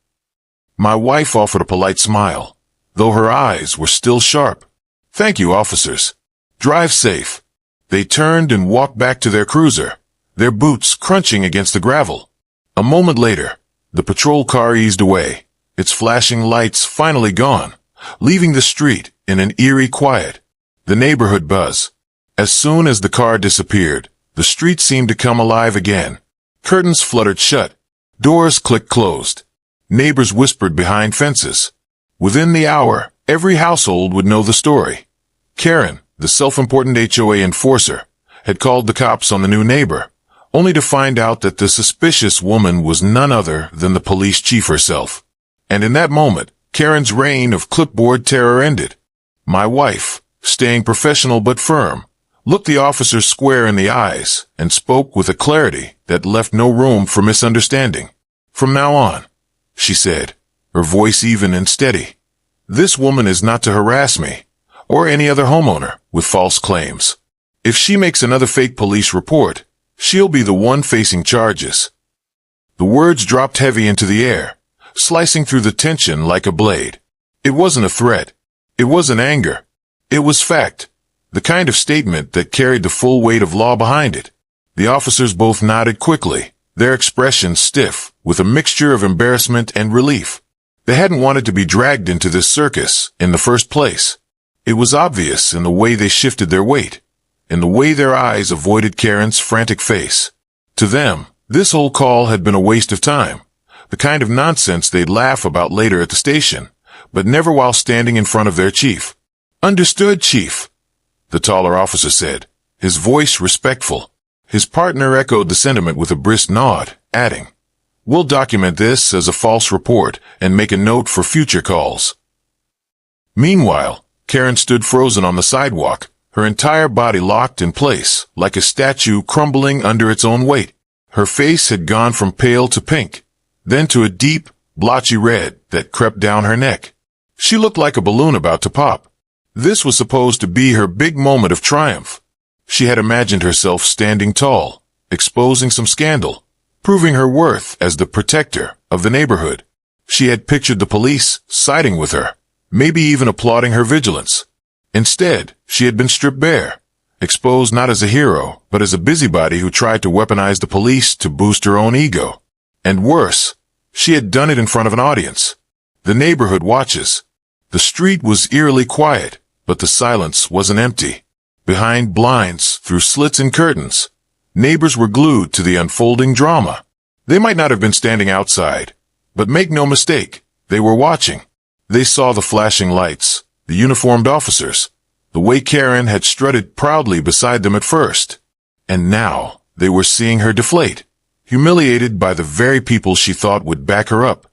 [SPEAKER 1] My wife offered a polite smile, though her eyes were still sharp. "Thank you, officers. Drive safe." They turned and walked back to their cruiser, their boots crunching against the gravel. A moment later, the patrol car eased away, its flashing lights finally gone, leaving the street in an eerie quiet. The neighborhood buzz. As soon as the car disappeared, the street seemed to come alive again. Curtains fluttered shut. Doors clicked closed. Neighbors whispered behind fences. Within the hour, every household would know the story. Karen, the self-important HOA enforcer, had called the cops on the new neighbor, only to find out that the suspicious woman was none other than the police chief herself. And in that moment, Karen's reign of clipboard terror ended. My wife, staying professional but firm, looked the officer square in the eyes and spoke with a clarity that left no room for misunderstanding. "From now on," she said, her voice even and steady, "this woman is not to harass me or any other homeowner with false claims. If she makes another fake police report, she'll be the one facing charges." The words dropped heavy into the air, slicing through the tension like a blade. It wasn't a threat. It wasn't anger. It was fact. The kind of statement that carried the full weight of law behind it. The officers both nodded quickly, their expressions stiff, with a mixture of embarrassment and relief. They hadn't wanted to be dragged into this circus in the first place. It was obvious in the way they shifted their weight, in the way their eyes avoided Karen's frantic face. To them, this whole call had been a waste of time, the kind of nonsense they'd laugh about later at the station, but never while standing in front of their chief. "Understood, Chief," the taller officer said, his voice respectful. His partner echoed the sentiment with a brisk nod, adding, "We'll document this as a false report and make a note for future calls." Meanwhile, Karen stood frozen on the sidewalk, her entire body locked in place, like a statue crumbling under its own weight. Her face had gone from pale to pink, then to a deep, blotchy red that crept down her neck. She looked like a balloon about to pop. This was supposed to be her big moment of triumph. She had imagined herself standing tall, exposing some scandal, proving her worth as the protector of the neighborhood. She had pictured the police siding with her, maybe even applauding her vigilance. Instead, she had been stripped bare, exposed not as a hero, but as a busybody who tried to weaponize the police to boost her own ego. And worse, she had done it in front of an audience. The neighborhood watches. The street was eerily quiet, but the silence wasn't empty. Behind blinds, through slits in curtains, neighbors were glued to the unfolding drama. They might not have been standing outside, but make no mistake, they were watching. They saw the flashing lights, the uniformed officers, the way Karen had strutted proudly beside them at first. And now, they were seeing her deflate, humiliated by the very people she thought would back her up.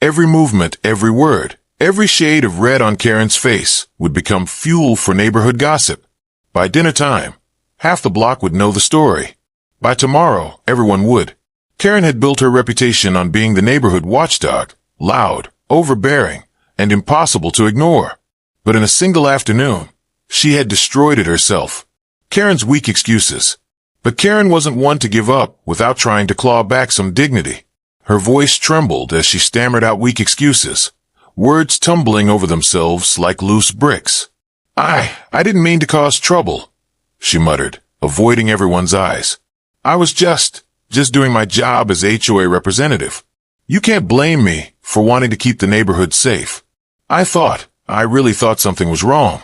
[SPEAKER 1] Every movement, every word, every shade of red on Karen's face would become fuel for neighborhood gossip. By dinner time, half the block would know the story. By tomorrow, everyone would. Karen had built her reputation on being the neighborhood watchdog, loud, overbearing, and impossible to ignore. But in a single afternoon, she had destroyed it herself. Karen's weak excuses. But Karen wasn't one to give up without trying to claw back some dignity. Her voice trembled as she stammered out weak excuses, words tumbling over themselves like loose bricks. I didn't mean to cause trouble," she muttered, avoiding everyone's eyes. "I was just doing my job as HOA representative. You can't blame me for wanting to keep the neighborhood safe. I really thought something was wrong."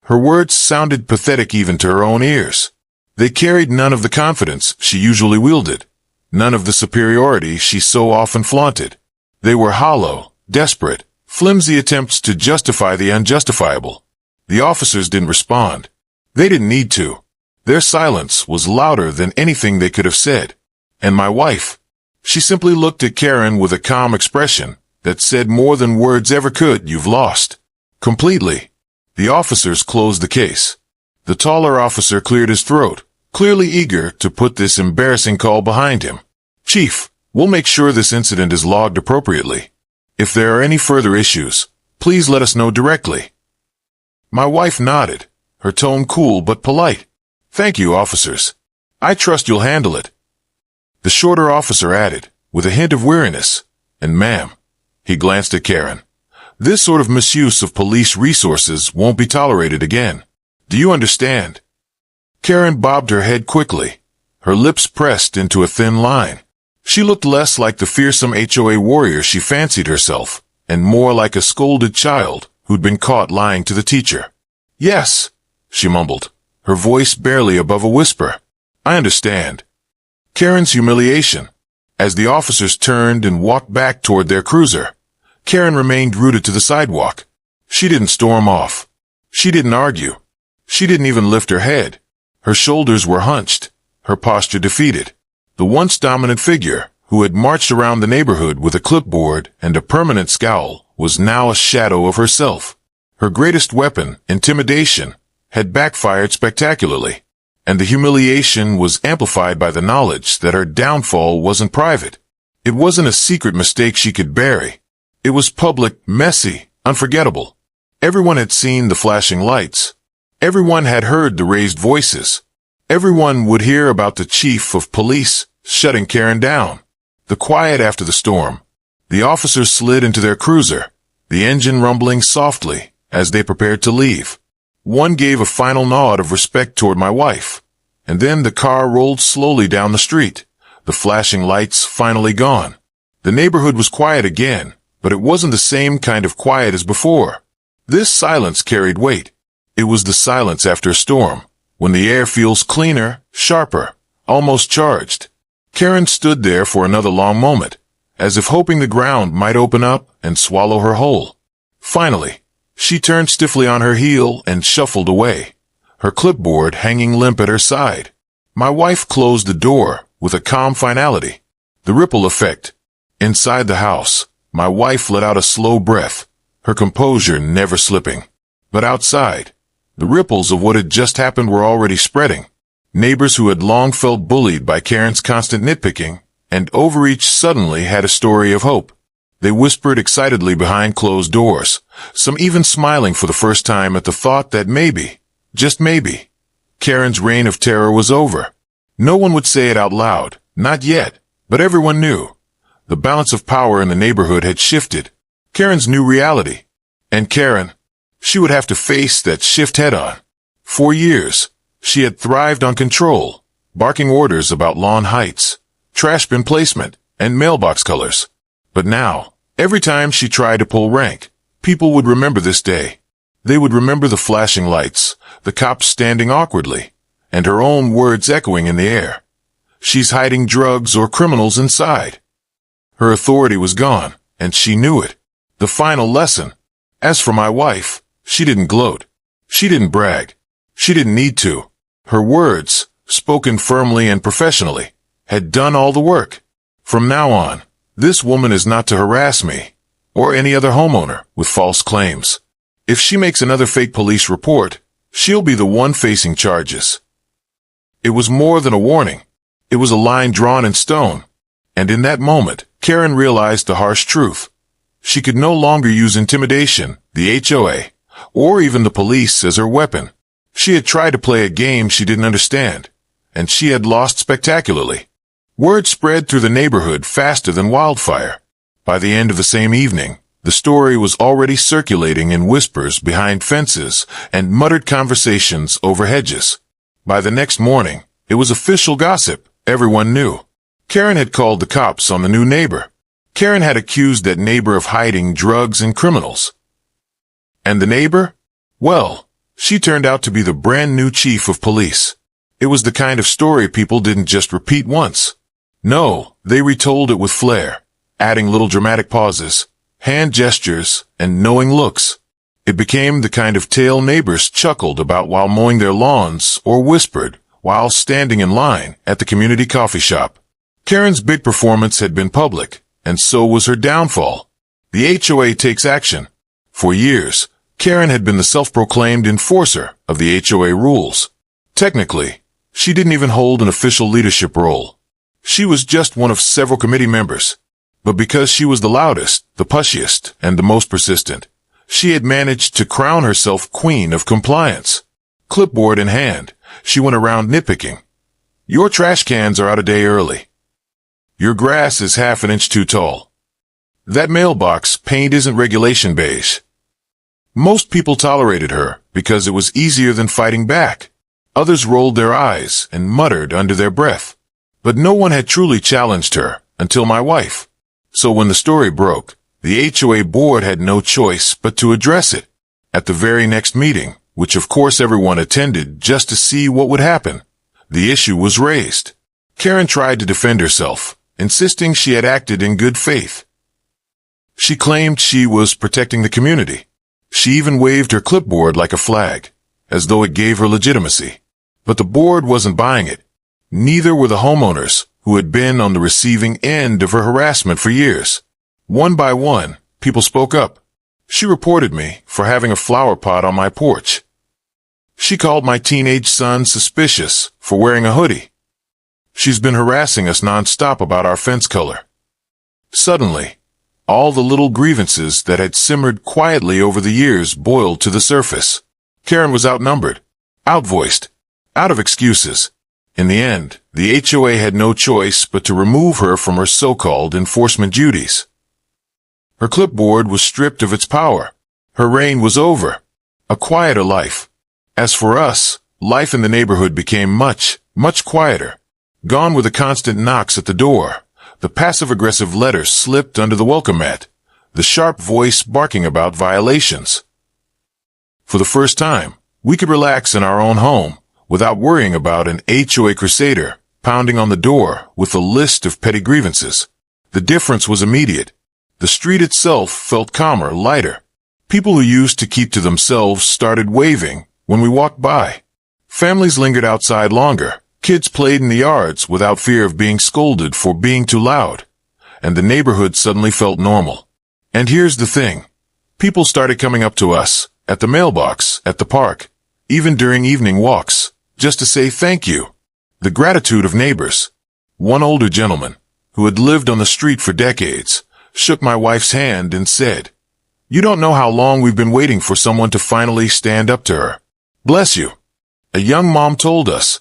[SPEAKER 1] Her words sounded pathetic even to her own ears. They carried none of the confidence she usually wielded, none of the superiority she so often flaunted. They were hollow, desperate, flimsy attempts to justify the unjustifiable. The officers didn't respond. They didn't need to. Their silence was louder than anything they could have said. And my wife, she simply looked at Karen with a calm expression that said more than words ever could. "You've lost. Completely." The officers closed the case. The taller officer cleared his throat, clearly eager to put this embarrassing call behind him. "Chief, we'll make sure this incident is logged appropriately. If there are any further issues, please let us know directly." My wife nodded, her tone cool but polite. "Thank you, officers. I trust you'll handle it." The shorter officer added, with a hint of weariness, "And ma'am," he glanced at Karen, "this sort of misuse of police resources won't be tolerated again. Do you understand?" Karen bobbed her head quickly, her lips pressed into a thin line. She looked less like the fearsome HOA warrior she fancied herself, and more like a scolded child who'd been caught lying to the teacher. "Yes," she mumbled, her voice barely above a whisper. "I understand." Karen's humiliation. As the officers turned and walked back toward their cruiser, Karen remained rooted to the sidewalk. She didn't storm off. She didn't argue. She didn't even lift her head. Her shoulders were hunched, her posture defeated. The once dominant figure, who had marched around the neighborhood with a clipboard and a permanent scowl, was now a shadow of herself. Her greatest weapon, intimidation, had backfired spectacularly, and the humiliation was amplified by the knowledge that her downfall wasn't private. It wasn't a secret mistake she could bury. It was public, messy, unforgettable. Everyone had seen the flashing lights. Everyone had heard the raised voices. Everyone would hear about the chief of police shutting Karen down. The quiet after the storm. The officers slid into their cruiser, the engine rumbling softly as they prepared to leave. One gave a final nod of respect toward my wife, and then the car rolled slowly down the street, the flashing lights finally gone. The neighborhood was quiet again, but it wasn't the same kind of quiet as before. This silence carried weight. It was the silence after a storm, when the air feels cleaner, sharper, almost charged. Karen stood there for another long moment, as if hoping the ground might open up and swallow her whole. Finally, she turned stiffly on her heel and shuffled away, her clipboard hanging limp at her side. My wife closed the door with a calm finality. The ripple effect. Inside the house, my wife let out a slow breath, her composure never slipping. But outside, the ripples of what had just happened were already spreading. Neighbors who had long felt bullied by Karen's constant nitpicking and overreach suddenly had a story of hope. They whispered excitedly behind closed doors, some even smiling for the first time at the thought that maybe, just maybe, Karen's reign of terror was over. No one would say it out loud, not yet, but everyone knew. The balance of power in the neighborhood had shifted. Karen's new reality. And Karen, she would have to face that shift head-on. For years, she had thrived on control, barking orders about lawn heights, trash bin placement, and mailbox colors. But now, every time she tried to pull rank, people would remember this day. They would remember the flashing lights, the cops standing awkwardly, and her own words echoing in the air. She's hiding drugs or criminals inside. Her authority was gone, and she knew it. The final lesson. As for my wife, she didn't gloat. She didn't brag. She didn't need to. Her words, spoken firmly and professionally, had done all the work. From now on, this woman is not to harass me, or any other homeowner, with false claims. If she makes another fake police report, she'll be the one facing charges. It was more than a warning. It was a line drawn in stone. And in that moment, Karen realized the harsh truth. She could no longer use intimidation, the HOA, or even the police as her weapon. She had tried to play a game she didn't understand, and she had lost spectacularly. Word spread through the neighborhood faster than wildfire. By the end of the same evening, the story was already circulating in whispers behind fences and muttered conversations over hedges. By the next morning, it was official gossip. Everyone knew. Karen had called the cops on the new neighbor. Karen had accused that neighbor of hiding drugs and criminals. And the neighbor? Well, she turned out to be the brand new chief of police. It was the kind of story people didn't just repeat once. No, they retold it with flair, adding little dramatic pauses, hand gestures, and knowing looks. It became the kind of tale neighbors chuckled about while mowing their lawns or whispered while standing in line at the community coffee shop. Karen's big performance had been public, and so was her downfall. The HOA takes action. For years, Karen had been the self-proclaimed enforcer of the HOA rules. Technically, she didn't even hold an official leadership role. She was just one of several committee members. But because she was the loudest, the pushiest, and the most persistent, she had managed to crown herself queen of compliance. Clipboard in hand, she went around nitpicking. Your trash cans are out a day early. Your grass is half an inch too tall. That mailbox paint isn't regulation beige. Most people tolerated her because it was easier than fighting back. Others rolled their eyes and muttered under their breath. But no one had truly challenged her until my wife. So when the story broke, the HOA board had no choice but to address it. At the very next meeting, which of course everyone attended just to see what would happen, the issue was raised. Karen tried to defend herself, insisting she had acted in good faith. She claimed she was protecting the community. She even waved her clipboard like a flag, as though it gave her legitimacy. But the board wasn't buying it. Neither were the homeowners, who had been on the receiving end of her harassment for years. One by one, people spoke up. She reported me for having a flower pot on my porch. She called my teenage son suspicious for wearing a hoodie. She's been harassing us nonstop about our fence color. Suddenly, all the little grievances that had simmered quietly over the years boiled to the surface. Karen was outnumbered, outvoiced, out of excuses. In the end, the HOA had no choice but to remove her from her so-called enforcement duties. Her clipboard was stripped of its power. Her reign was over. A quieter life. As for us, life in the neighborhood became much, much quieter. Gone were the constant knocks at the door. The passive-aggressive letters slipped under the welcome mat. The sharp voice barking about violations. For the first time, We could relax in our own home without worrying about an HOA crusader pounding on the door with a list of petty grievances. The difference was immediate. The street itself felt calmer, lighter. People who used to keep to themselves started waving when we walked by. Families lingered outside longer. Kids played in the yards without fear of being scolded for being too loud. And the neighborhood suddenly felt normal. And here's the thing. People started coming up to us, at the mailbox, at the park, even during evening walks, just to say thank you. The gratitude of neighbors. One older gentleman, who had lived on the street for decades, shook my wife's hand and said, "You don't know how long we've been waiting for someone to finally stand up to her. Bless you." A young mom told us,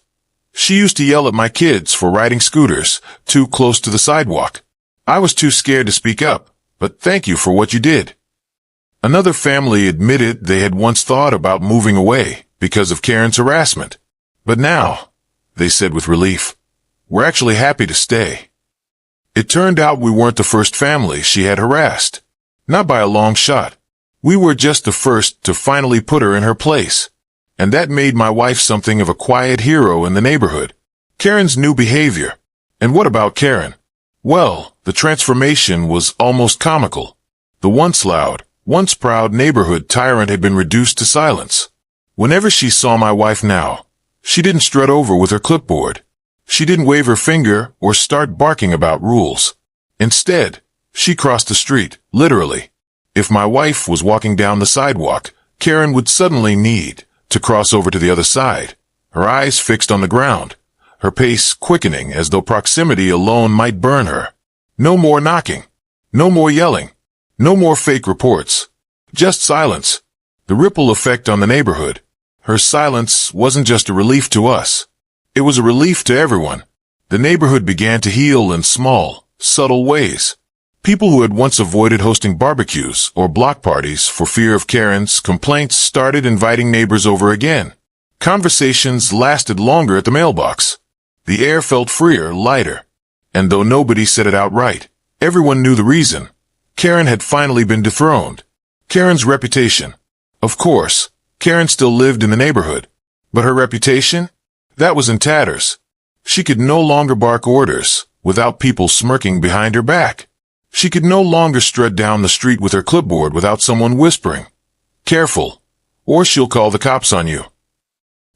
[SPEAKER 1] "She used to yell at my kids for riding scooters too close to the sidewalk. I was too scared to speak up, but thank you for what you did." Another family admitted they had once thought about moving away because of Karen's harassment. But now, they said with relief, we're actually happy to stay. It turned out we weren't the first family she had harassed. Not by a long shot. We were just the first to finally put her in her place. And that made my wife something of a quiet hero in the neighborhood. Karen's new behavior. And what about Karen? Well, the transformation was almost comical. The once loud, once proud neighborhood tyrant had been reduced to silence. Whenever she saw my wife now, she didn't strut over with her clipboard. She didn't wave her finger or start barking about rules. Instead, she crossed the street, literally. If my wife was walking down the sidewalk, Karen would suddenly need to cross over to the other side, her eyes fixed on the ground, her pace quickening as though proximity alone might burn her. No more knocking. No more yelling. No more fake reports. Just silence. The ripple effect on the neighborhood. Her silence wasn't just a relief to us. It was a relief to everyone. The neighborhood began to heal in small, subtle ways. People who had once avoided hosting barbecues or block parties for fear of Karen's complaints started inviting neighbors over again. Conversations lasted longer at the mailbox. The air felt freer, lighter. And though nobody said it outright, everyone knew the reason. Karen had finally been dethroned. Karen's reputation. Of course, Karen still lived in the neighborhood. But her reputation? That was in tatters. She could no longer bark orders without people smirking behind her back. She could no longer strut down the street with her clipboard without someone whispering, "Careful, or she'll call the cops on you."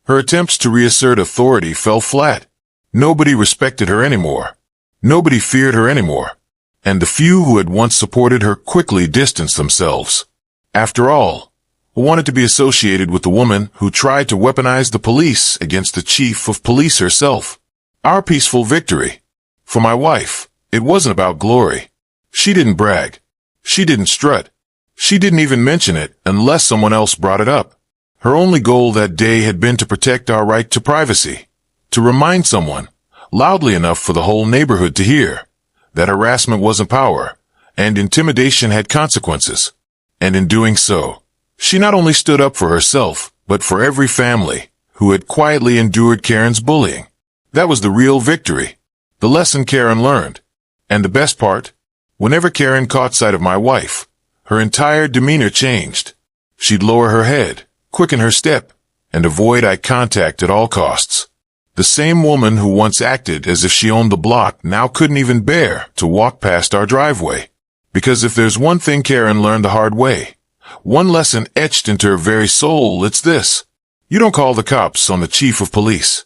[SPEAKER 1] Her attempts to reassert authority fell flat. Nobody respected her anymore. Nobody feared her anymore. And the few who had once supported her quickly distanced themselves. After all, who wanted to be associated with the woman who tried to weaponize the police against the chief of police herself. Our peaceful victory. For my wife, it wasn't about glory. She didn't brag. She didn't strut. She didn't even mention it unless someone else brought it up. Her only goal that day had been to protect our right to privacy. To remind someone, loudly enough for the whole neighborhood to hear, that harassment wasn't power, and intimidation had consequences. And in doing so, she not only stood up for herself, but for every family who had quietly endured Karen's bullying. That was the real victory. The lesson Karen learned. And the best part? Whenever Karen caught sight of my wife, her entire demeanor changed. She'd lower her head, quicken her step, and avoid eye contact at all costs. The same woman who once acted as if she owned the block now couldn't even bear to walk past our driveway. Because if there's one thing Karen learned the hard way, one lesson etched into her very soul, it's this. You don't call the cops on the chief of police.